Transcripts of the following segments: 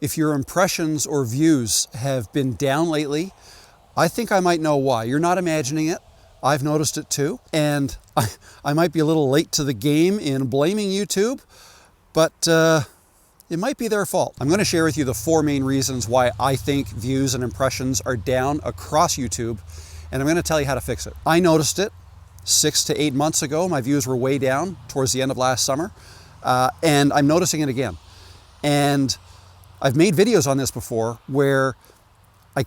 If your impressions or views have been down lately, I think I might know why. You're not imagining it. I've noticed it too. And I might be a little late to the game in blaming YouTube, but it might be their fault. I'm going to share with you the 4 main reasons why I think views and impressions are down across YouTube, and I'm going to tell you how to fix it. I noticed it 6 to 8 months ago. My views were way down towards the end of last summer, and I'm noticing it again. And I've made videos on this before where I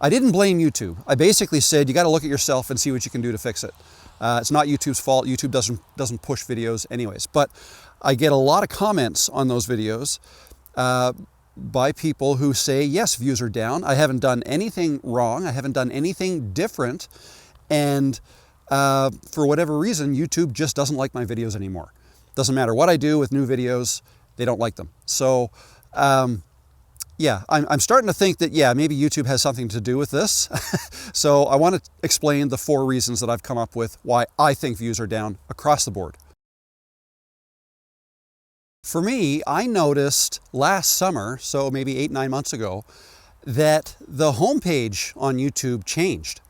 didn't blame YouTube. I basically said, you got to look at yourself and see what you can do to fix it. It's not YouTube's fault. YouTube doesn't push videos anyways. But I get a lot of comments on those videos by people who say, yes, views are down. I haven't done anything wrong. I haven't done anything different. And for whatever reason, YouTube just doesn't like my videos anymore. Doesn't matter what I do with new videos, they don't like them. So yeah, I'm starting to think that, yeah, maybe YouTube has something to do with this. So I want to explain the 4 reasons that I've come up with why I think views are down across the board. For me, I noticed last summer, so maybe 8-9 months ago, that the homepage on YouTube changed.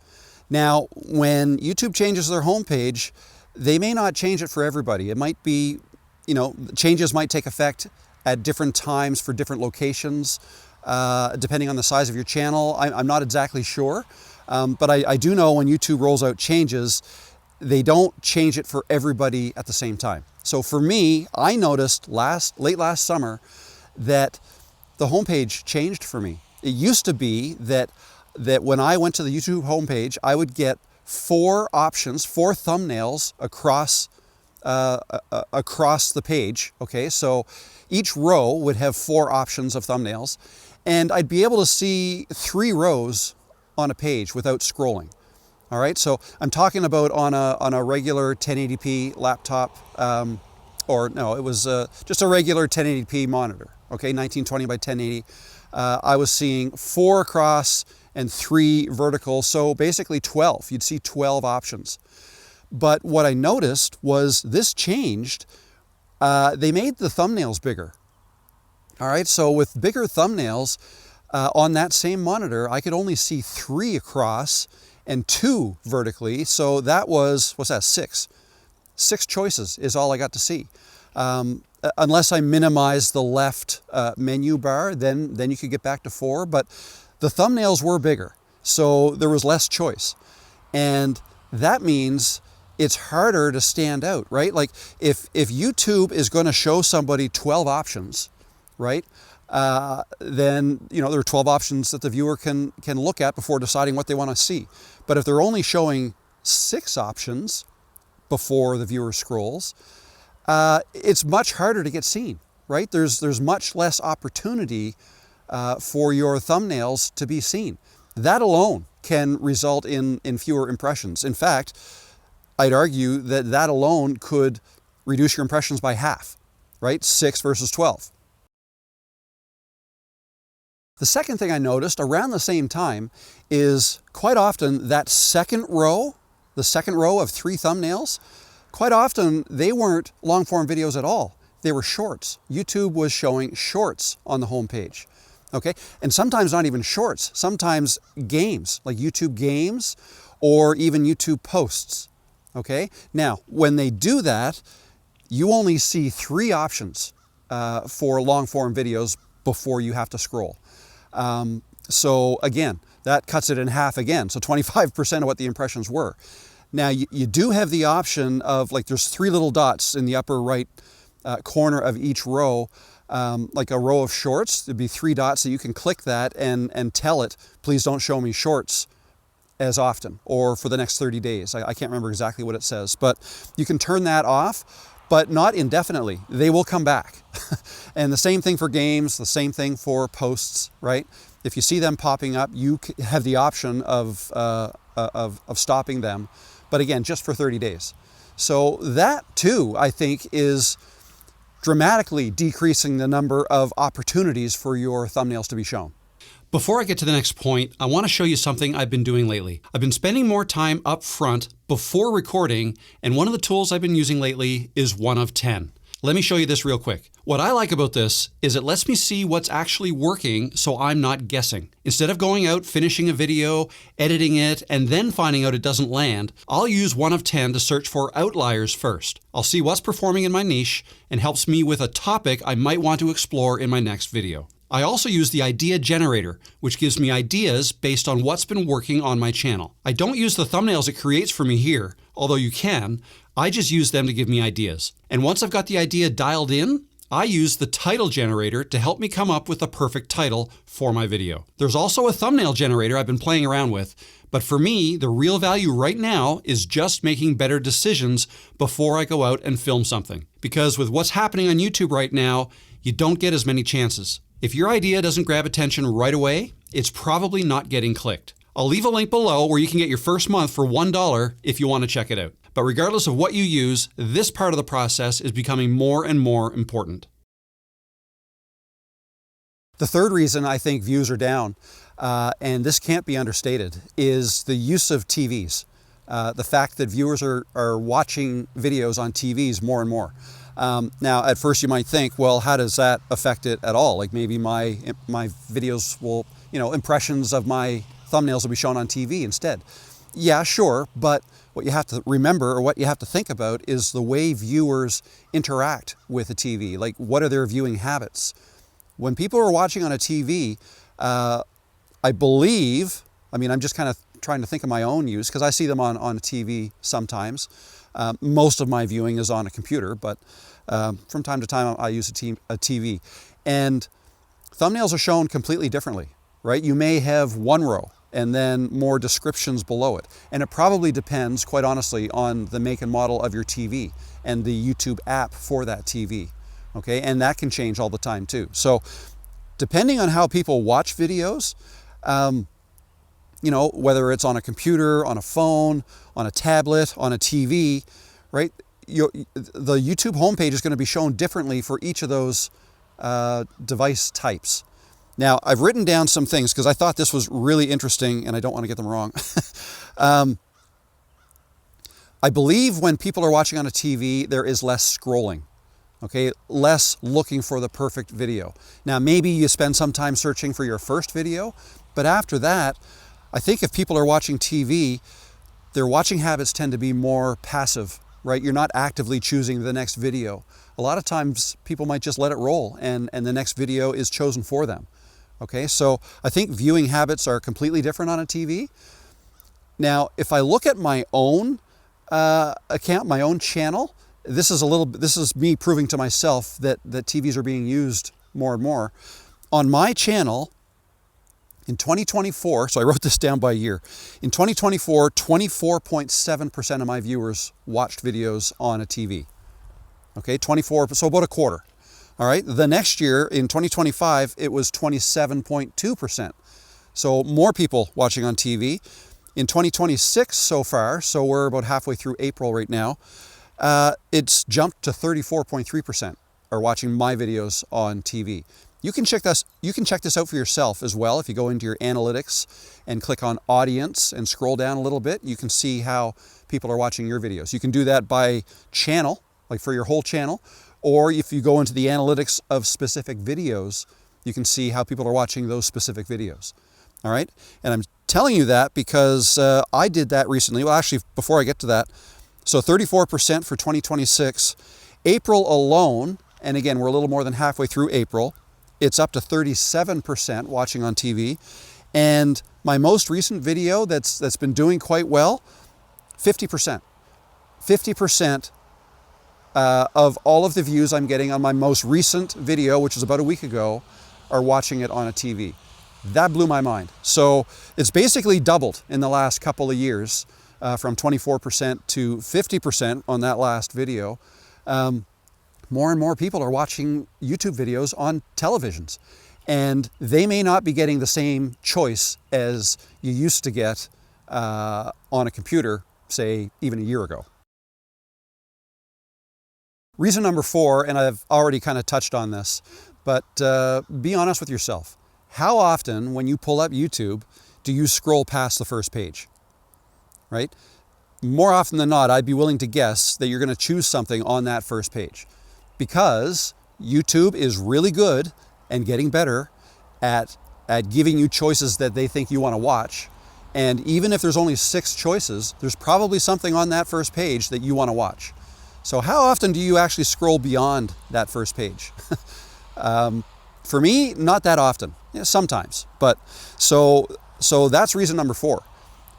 Now, when YouTube changes their homepage, they may not change it for everybody. It might be, changes might take effect at different times for different locations, depending on the size of your channel. I'm not exactly sure, but I do know when YouTube rolls out changes, they don't change it for everybody at the same time. So for me, I noticed late last summer that the homepage changed for me. It used to be that when I went to the YouTube homepage, I would get 4 options, 4 thumbnails across the page. Okay, so each row would have 4 options of thumbnails, and I'd be able to see 3 rows on a page without scrolling. All right, so I'm talking about on a regular 1080p laptop, or no, it was just a regular 1080p monitor. Okay, 1920 by 1080. I was seeing 4 across and 3 vertical, so basically 12. You'd see 12 options. But what I noticed was this changed. They made the thumbnails bigger. All right, so with bigger thumbnails on that same monitor, I could only see 3 across and 2 vertically. So that was, what's that, 6? 6 choices is all I got to see. Unless I minimize the left menu bar, then you could get back to 4. But the thumbnails were bigger, so there was less choice. And that means it's harder to stand out, right? Like if YouTube is going to show somebody 12 options, right? Then, there are 12 options that the viewer can look at before deciding what they want to see. But if they're only showing 6 options before the viewer scrolls, it's much harder to get seen, right? There's much less opportunity for your thumbnails to be seen. That alone can result in fewer impressions. In fact, I'd argue that alone could reduce your impressions by half, right? 6 versus 12. The second thing I noticed around the same time is quite often that second row of 3 thumbnails, quite often they weren't long form videos at all. They were shorts. YouTube was showing shorts on the homepage. Okay, and sometimes not even shorts, sometimes games, like YouTube games or even YouTube posts. Okay, now when they do that, you only see 3 options for long form videos before you have to scroll. So again, that cuts it in half again. So 25% of what the impressions were. Now you do have the option of, like, there's 3 little dots in the upper right corner of each row, like a row of shorts. There'd be 3 dots that you can click that and tell it, please don't show me shorts as often, or for the next 30 days. I can't remember exactly what it says, but you can turn that off, but not indefinitely. They will come back. And the same thing for games, the same thing for posts, right? If you see them popping up, you have the option of stopping them, but again, just for 30 days. So that too, I think, is dramatically decreasing the number of opportunities for your thumbnails to be shown. Before I get to the next point, I want to show you something I've been doing lately. I've been spending more time up front before recording, and one of the tools I've been using lately is 1 of 10. Let me show you this real quick. What I like about this is it lets me see what's actually working so I'm not guessing. Instead of going out, finishing a video, editing it, and then finding out it doesn't land, I'll use 1 of 10 to search for outliers first. I'll see what's performing in my niche and helps me with a topic I might want to explore in my next video. I also use the idea generator, which gives me ideas based on what's been working on my channel. I don't use the thumbnails it creates for me here, although you can. I just use them to give me ideas. And once I've got the idea dialed in, I use the title generator to help me come up with the perfect title for my video. There's also a thumbnail generator I've been playing around with, but for me, the real value right now is just making better decisions before I go out and film something. Because with what's happening on YouTube right now, you don't get as many chances. If your idea doesn't grab attention right away, it's probably not getting clicked. I'll leave a link below where you can get your first month for $1 if you want to check it out. But regardless of what you use, this part of the process is becoming more and more important. The third reason I think views are down, and this can't be understated, is the use of TVs. The fact that viewers are watching videos on TVs more and more. Now, at first you might think, well, how does that affect it at all? Like maybe my videos will, impressions of my thumbnails will be shown on TV instead. Yeah, sure, but what you have to remember, or what you have to think about, is the way viewers interact with the TV. Like, what are their viewing habits? When people are watching on a TV, I believe, I'm just kind of trying to think of my own use, because I see them on a TV sometimes. Most of my viewing is on a computer, but from time to time I use a TV. And thumbnails are shown completely differently, right? You may have one row and then more descriptions below it. And it probably depends, quite honestly, on the make and model of your TV and the YouTube app for that TV, okay? And that can change all the time too. So depending on how people watch videos, whether it's on a computer, on a phone, on a tablet, on a TV, right? The YouTube homepage is going to be shown differently for each of those device types. Now, I've written down some things because I thought this was really interesting and I don't want to get them wrong. I believe when people are watching on a TV, there is less scrolling, okay? Less looking for the perfect video. Now, maybe you spend some time searching for your first video, but after that, I think if people are watching TV, their watching habits tend to be more passive, right? You're not actively choosing the next video. A lot of times people might just let it roll and the next video is chosen for them. Okay, so I think viewing habits are completely different on a TV. Now, if I look at my own account, my own channel, this is me proving to myself that TVs are being used more and more. On my channel, in 2024, so I wrote this down by year. In 2024, 24.7% of my viewers watched videos on a TV. Okay, 24, so about a quarter. All right, the next year, in 2025, it was 27.2%. So more people watching on TV. In 2026 so far, so we're about halfway through April right now, it's jumped to 34.3% are watching my videos on TV. You can check this out for yourself as well. If you go into your analytics and click on audience and scroll down a little bit, you can see how people are watching your videos. You can do that by channel, like for your whole channel, or if you go into the analytics of specific videos, you can see how people are watching those specific videos. All right, and I'm telling you that because I did that recently. Well, actually, before I get to that, so 34% for 2026. April alone, and again, we're a little more than halfway through April, it's up to 37% watching on TV. And my most recent video that's been doing quite well, 50%. 50% of all of the views I'm getting on my most recent video, which was about a week ago, are watching it on a TV. That blew my mind. So it's basically doubled in the last couple of years, from 24% to 50% on that last video. More and more people are watching YouTube videos on televisions, and they may not be getting the same choice as you used to get on a computer, say, even a year ago. Reason number 4, and I've already kind of touched on this, but be honest with yourself. How often, when you pull up YouTube, do you scroll past the first page, right? More often than not, I'd be willing to guess that you're going to choose something on that first page. because YouTube is really good and getting better at giving you choices that they think you want to watch. And even if there's only 6 choices, there's probably something on that first page that you want to watch. So how often do you actually scroll beyond that first page? For me, not that often. Yeah, sometimes. But so that's reason number 4.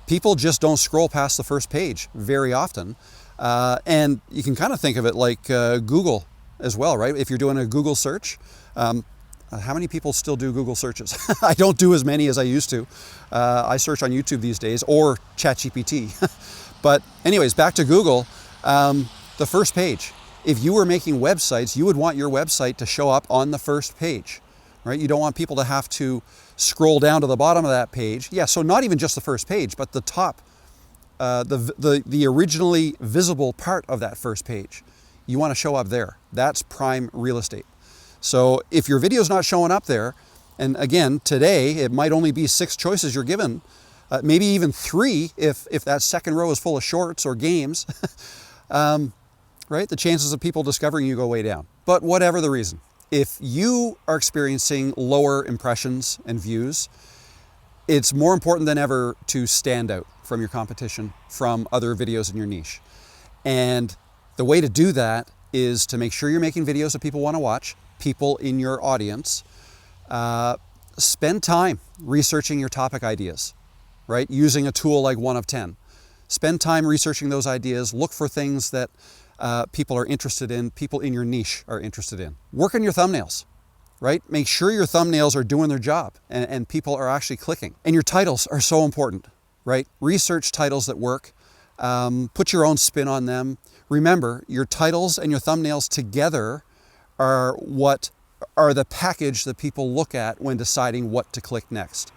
People just don't scroll past the first page very often. And you can kind of think of it like Google as well, right? If you're doing a Google search, how many people still do Google searches? I don't do as many as I used to. I search on YouTube these days, or ChatGPT. But anyways, back to Google, the first page. If you were making websites, you would want your website to show up on the first page, right? You don't want people to have to scroll down to the bottom of that page. Yeah, so not even just the first page, but the top, the originally visible part of that first page. You want to show up there. That's prime real estate. So if your video is not showing up there, and again, today, it might only be 6 choices you're given, maybe even 3 if that second row is full of shorts or games, right? The chances of people discovering you go way down. But whatever the reason, if you are experiencing lower impressions and views, it's more important than ever to stand out from your competition, from other videos in your niche. And the way to do that is to make sure you're making videos that people want to watch, people in your audience. Spend time researching your topic ideas, right? Using a tool like 1 of 10. Spend time researching those ideas. Look for things that people are interested in, people in your niche are interested in. Work on your thumbnails, right? Make sure your thumbnails are doing their job and people are actually clicking. And your titles are so important, right? Research titles that work. Put your own spin on them. Remember, your titles and your thumbnails together are the package that people look at when deciding what to click next.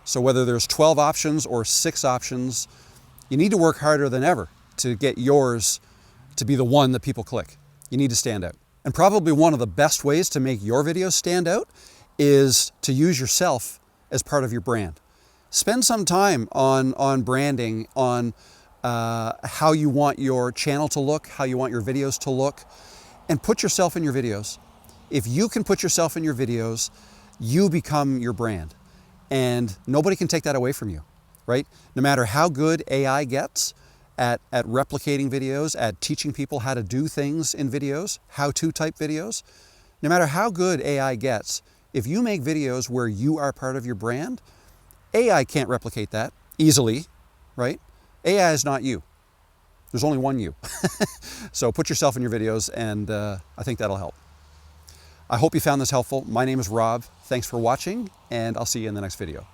So whether there's 12 options or 6 options, you need to work harder than ever to get yours to be the one that people click. You need to stand out. And probably one of the best ways to make your videos stand out is to use yourself as part of your brand. Spend some time on branding, on how you want your channel to look, how you want your videos to look, and put yourself in your videos. If you can put yourself in your videos, you become your brand. And nobody can take that away from you, right? No matter how good AI gets at replicating videos, at teaching people how to do things in videos, how-to type videos, no matter how good AI gets, if you make videos where you are part of your brand, AI can't replicate that easily, right? AI is not you. There's only one you. So put yourself in your videos, and I think that'll help. I hope you found this helpful. My name is Rob. Thanks for watching, and I'll see you in the next video.